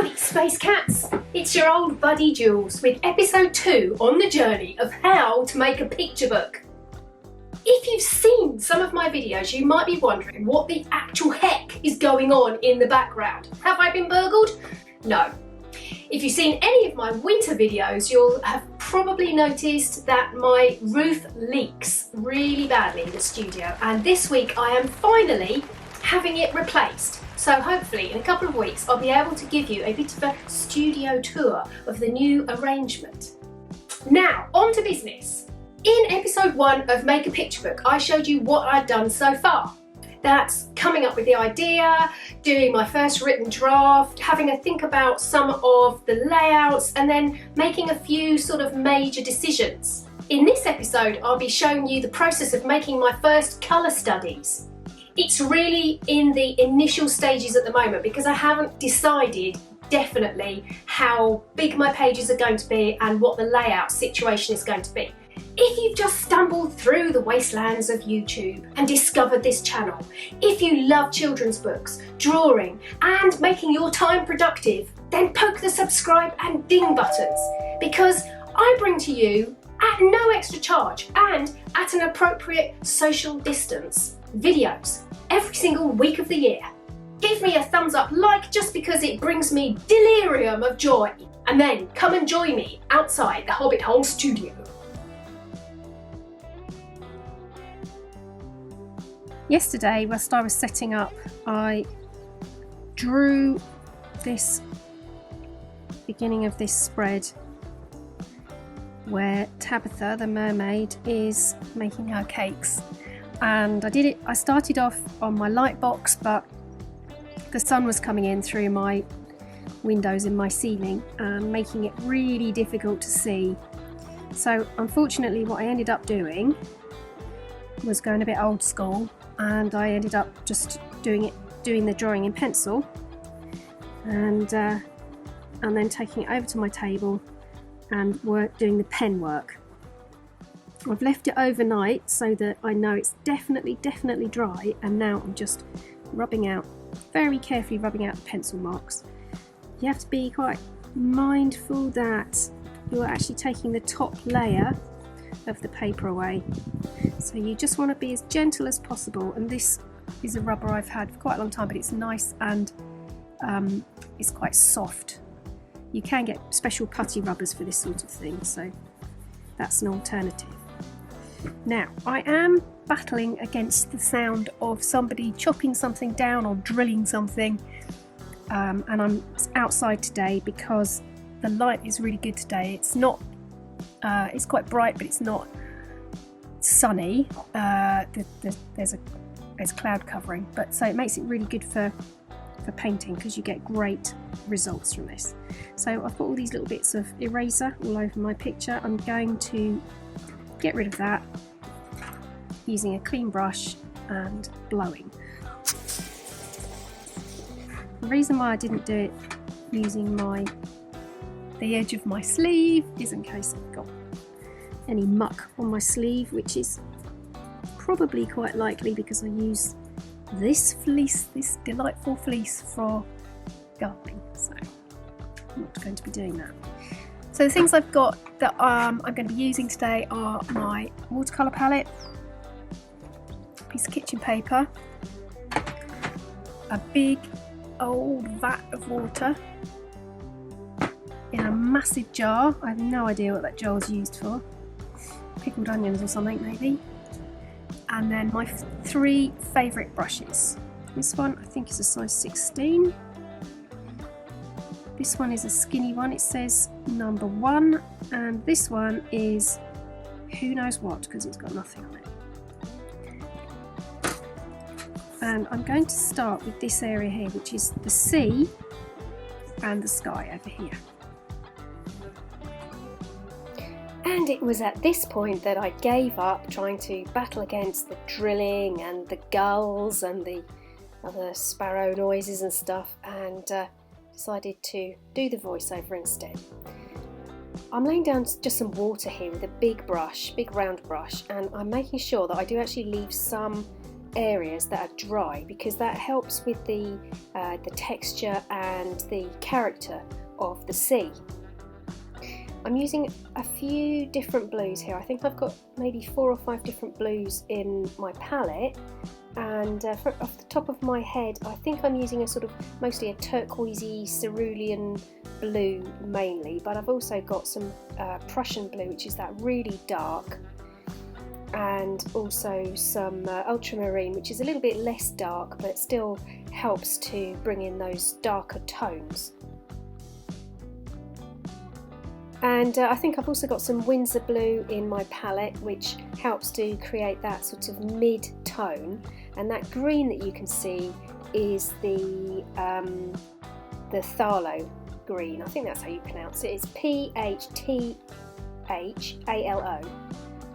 Howdy Space Cats! It's your old buddy Jules with episode 2 on the journey of how to make a picture book. If you've seen some of my videos, you might be wondering what the actual heck is going on in the background. Have I been burgled? No. If you've seen any of my winter videos, you'll have probably noticed that my roof leaks really badly in the studio, and this week I am finally having it replaced. So hopefully in a couple of weeks I'll be able to give you a bit of a studio tour of the new arrangement. Now, on to business. In episode 1 of Make a Picture Book, I showed you what I'd done so far. That's coming up with the idea, doing my first written draft, having a think about some of the layouts, and then making a few sort of major decisions. In this episode, I'll be showing you the process of making my first colour studies. It's really in the initial stages at the moment because I haven't decided definitely how big my pages are going to be and what the layout situation is going to be. If you've just stumbled through the wastelands of YouTube and discovered this channel, if you love children's books, drawing and making your time productive, then poke the subscribe and ding buttons, because I bring to you, at no extra charge and at an appropriate social distance, videos every single week of the year. Give me a thumbs up like just because it brings me delirium of joy, and then come and join me outside the Hobbit Hole studio. Yesterday, whilst I was setting up, I drew this beginning of this spread where Tabitha, the mermaid, is making her cakes. And I started off on my light box, but the sun was coming in through my windows in my ceiling and making it really difficult to see. So unfortunately what I ended up doing was going a bit old school, and I ended up just doing the drawing in pencil and then taking it over to my table and doing the pen work. I've left it overnight so that I know it's definitely dry, and now I'm just very carefully rubbing out the pencil marks. You have to be quite mindful that you're actually taking the top layer of the paper away. So you just want to be as gentle as possible, and this is a rubber I've had for quite a long time, but it's nice and it's quite soft. You can get special putty rubbers for this sort of thing, so that's an alternative. Now, I am battling against the sound of somebody chopping something down or drilling something, and I'm outside today because the light is really good today. It's not it's quite bright, but it's not sunny. There's cloud covering, but so it makes it really good for painting because you get great results from this. So I've got all these little bits of eraser all over my picture. I'm going to get rid of that using a clean brush and blowing. The reason why I didn't do it using the edge of my sleeve is in case I've got any muck on my sleeve, which is probably quite likely because I use this delightful fleece for gardening, so I'm not going to be doing that. So the things I've got that I'm going to be using today are my watercolour palette, a piece of kitchen paper, a big old vat of water in a massive jar. I have no idea what that jar was used for. Pickled onions or something maybe. And then my 3 favourite brushes. This one I think is a size 16. This one is a skinny one, it says number 1, and this one is who knows what because it's got nothing on it. And I'm going to start with this area here, which is the sea and the sky over here. And it was at this point that I gave up trying to battle against the drilling and the gulls and the other sparrow noises and stuff, and decided to do the voiceover instead. I'm laying down just some water here with a big round brush, and I'm making sure that I do actually leave some areas that are dry, because that helps with the texture and the character of the sea. I'm using a few different blues here. I think I've got maybe 4 or 5 different blues in my palette, and off the top of my head I think I'm using a sort of mostly a turquoisey cerulean blue mainly, but I've also got some Prussian blue, which is that really dark, and also some ultramarine, which is a little bit less dark but still helps to bring in those darker tones. And I think I've also got some Windsor blue in my palette, which helps to create that sort of mid-tone. And that green that you can see is the phthalo green. I think that's how you pronounce it. It's PHTHALO,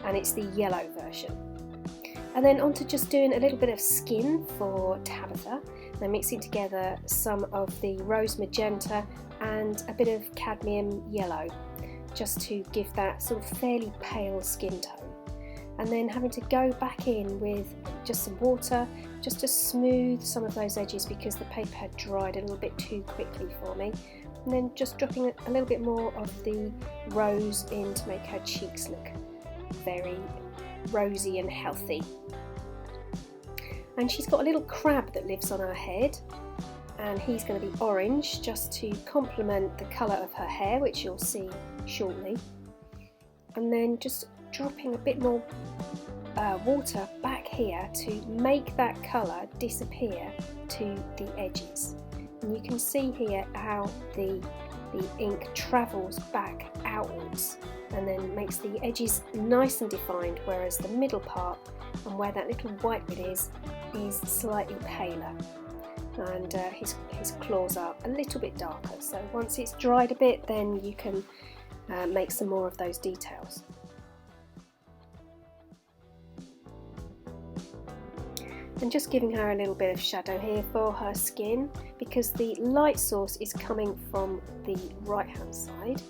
and it's the yellow version. And then on to just doing a little bit of skin for Tabitha. I'm mixing together some of the rose magenta and a bit of cadmium yellow, just to give that sort of fairly pale skin tone. And then having to go back in with just some water just to smooth some of those edges, because the paper had dried a little bit too quickly for me. And then just dropping a little bit more of the rose in to make her cheeks look very rosy and healthy. And she's got a little crab that lives on her head, and he's going to be orange just to complement the colour of her hair, which you'll see shortly. And then just dropping a bit more water back here to make that colour disappear to the edges. And you can see here how the ink travels back outwards and then makes the edges nice and defined, whereas the middle part and where that little white bit is slightly paler. And his claws are a little bit darker, so once it's dried a bit, then you can make some more of those details. And just giving her a little bit of shadow here for her skin, because the light source is coming from the right hand side,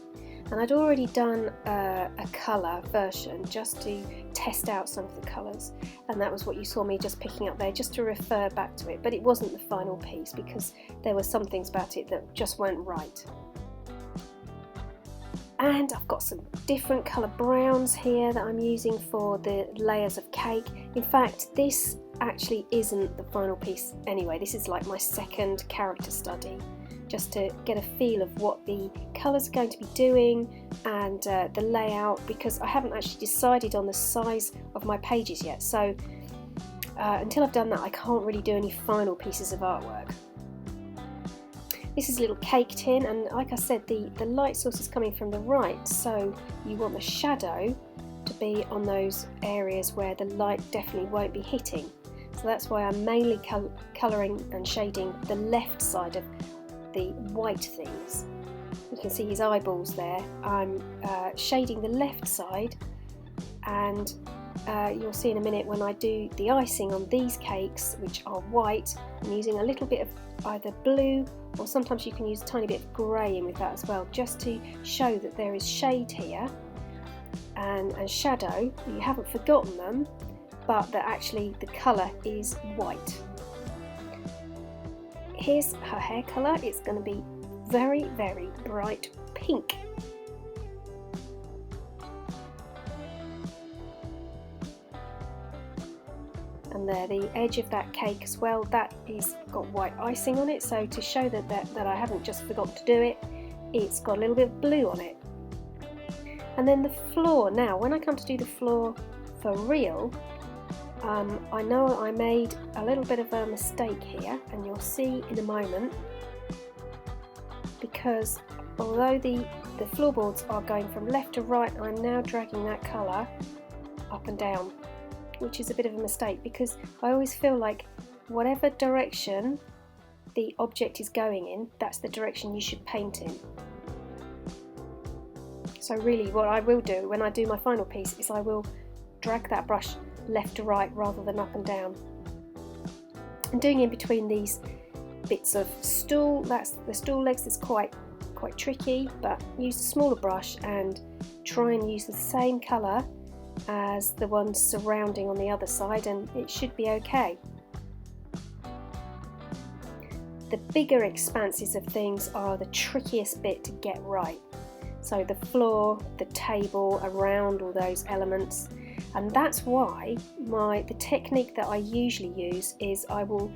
and I'd already done a colour version just to test out some of the colours, and that was what you saw me just picking up there, just to refer back to it, but it wasn't the final piece because there were some things about it that just weren't right. And I've got some different colour browns here that I'm using for the layers of cake. In fact, this actually isn't the final piece anyway. This is like my second character study, just to get a feel of what the colours are going to be doing and the layout, because I haven't actually decided on the size of my pages yet. So until I've done that, I can't really do any final pieces of artwork. This is a little cake tin, and like I said, the light source is coming from the right, so you want the shadow to be on those areas where the light definitely won't be hitting. So that's why I'm mainly colouring and shading the left side of the white things. You can see his eyeballs there. I'm shading the left side, and you'll see in a minute when I do the icing on these cakes, which are white, I'm using a little bit of either blue, or sometimes you can use a tiny bit of grey in with that as well, just to show that there is shade here and shadow. You haven't forgotten them, but that actually the colour is white. Here's her hair colour. It's going to be very, very bright pink. And there, the edge of that cake as well, that is got white icing on it, so to show that I haven't just forgotten to do it, it's got a little bit of blue on it. And then the floor. Now when I come to do the floor for real, I know I made a little bit of a mistake here, and you'll see in a moment, because although the floorboards are going from left to right, I'm now dragging that colour up and down, which is a bit of a mistake, because I always feel like whatever direction the object is going in, that's the direction you should paint in. So really what I will do when I do my final piece is I will drag that brush left to right rather than up and down. And doing in between these bits of stool, that's the stool legs, is quite tricky, but use a smaller brush and try and use the same colour as the ones surrounding on the other side, and it should be okay. The bigger expanses of things are the trickiest bit to get right. So the floor, the table, around all those elements, and that's why the technique that I usually use is I will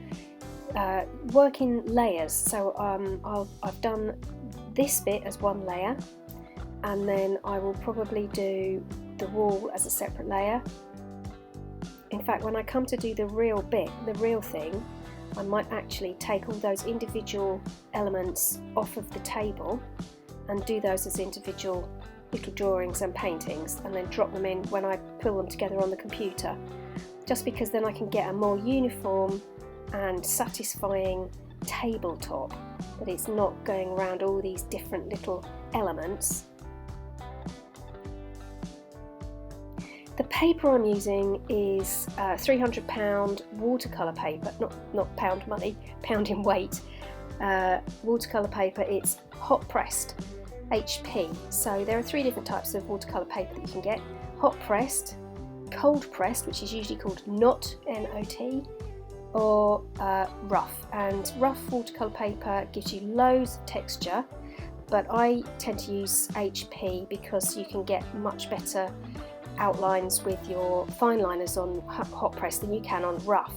work in layers. So I've done this bit as one layer, and then I will probably do the wall as a separate layer. In fact, when I come to do the real bit, the real thing, I might actually take all those individual elements off of the table and do those as individual little drawings and paintings, and then drop them in when I pull them together on the computer, just because then I can get a more uniform and satisfying tabletop, but it's not going around all these different little elements. The paper I'm using is £300 watercolour paper, not pound money, pound in weight, watercolour paper. It's hot pressed HP. So there are 3 different types of watercolour paper that you can get: hot pressed, cold pressed, which is usually called NOT, N-O-T, or rough. And rough watercolour paper gives you loads of texture, but I tend to use HP because you can get much better outlines with your fine liners on hot press than you can on rough.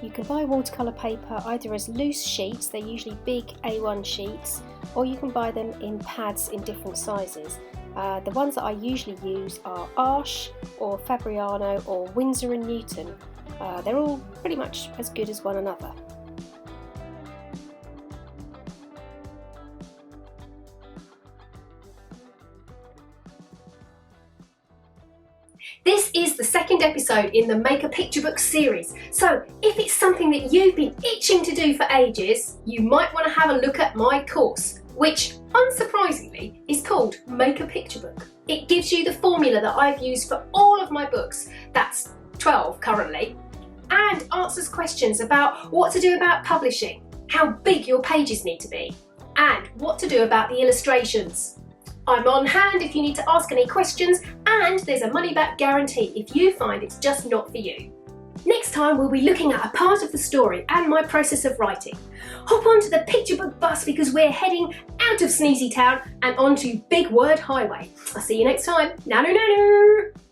You can buy watercolour paper either as loose sheets, they're usually big A1 sheets, or you can buy them in pads in different sizes. The ones that I usually use are Arches or Fabriano or Winsor & Newton. They're all pretty much as good as one another. This is the second episode in the Make a Picture Book series, so if it's something that you've been itching to do for ages, you might want to have a look at my course, which unsurprisingly is called Make a Picture Book. It gives you the formula that I've used for all of my books, that's 12 currently, and answers questions about what to do about publishing, how big your pages need to be, and what to do about the illustrations. I'm on hand if you need to ask any questions, and there's a money-back guarantee if you find it's just not for you. Next time we'll be looking at a part of the story and my process of writing. Hop onto the picture book bus because we're heading out of Sneezy Town and onto Big Word Highway. I'll see you next time. Nanu nanu!